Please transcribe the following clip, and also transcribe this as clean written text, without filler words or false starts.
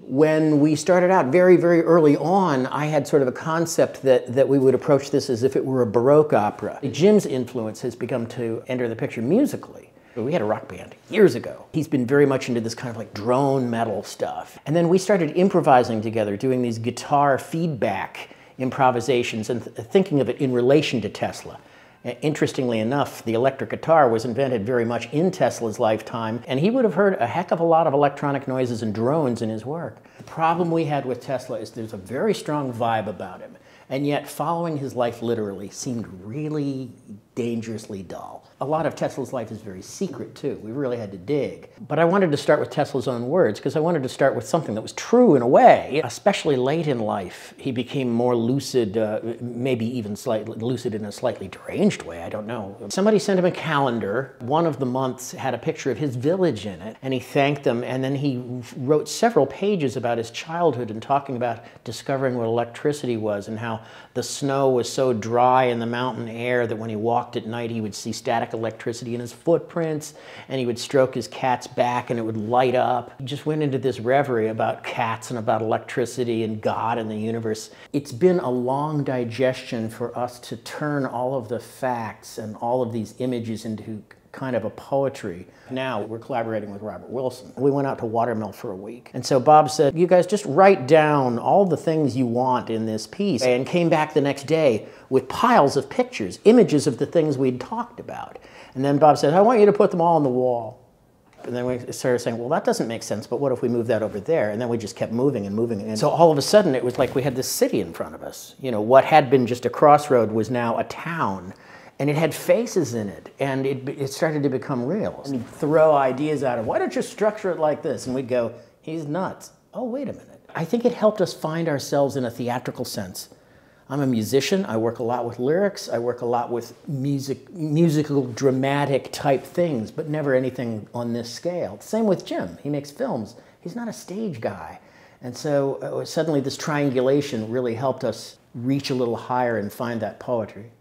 When we started out very, very early on, I had sort of a concept that we would approach this as if it were a Baroque opera. Jim's influence has begun to enter the picture musically. We had a rock band years ago. He's been very much into this kind of like drone metal stuff. And then we started improvising together, doing these guitar feedback improvisations and thinking of it in relation to Tesla. Interestingly enough, the electric guitar was invented very much in Tesla's lifetime, and he would have heard a heck of a lot of electronic noises and drones in his work. The problem we had with Tesla is there's a very strong vibe about him, and yet following his life literally seemed really dangerously dull. A lot of Tesla's life is very secret too. We really had to dig. But I wanted to start with Tesla's own words because I wanted to start with something that was true in a way. Especially late in life, he became more lucid, maybe even slightly lucid in a slightly deranged way, I don't know. Somebody sent him a calendar. One of the months had a picture of his village in it, and he thanked them, and then he wrote several pages about his childhood and talking about discovering what electricity was and how the snow was so dry in the mountain air that when he walked at night he would see static electricity in his footprints, and he would stroke his cat's back and it would light up. He just went into this reverie about cats and about electricity and God and the universe. It's been a long digestion for us to turn all of the facts and all of these images into kind of a poetry. Now we're collaborating with Robert Wilson. We went out to Watermill for a week. And so Bob said, you guys just write down all the things you want in this piece, and came back the next day with piles of pictures, images of the things we'd talked about. And then Bob said, I want you to put them all on the wall. And then we started saying, well, that doesn't make sense, but what if we move that over there? And then we just kept moving and moving. And so all of a sudden it was like we had this city in front of us. You know, what had been just a crossroad was now a town. And it had faces in it, and it started to become real. And he'd throw ideas at him. Why don't you structure it like this? And we'd go, he's nuts. Oh, wait a minute. I think it helped us find ourselves in a theatrical sense. I'm a musician. I work a lot with lyrics. I work a lot with musical, dramatic type things, but never anything on this scale. Same with Jim. He makes films. He's not a stage guy. And so suddenly this triangulation really helped us reach a little higher and find that poetry.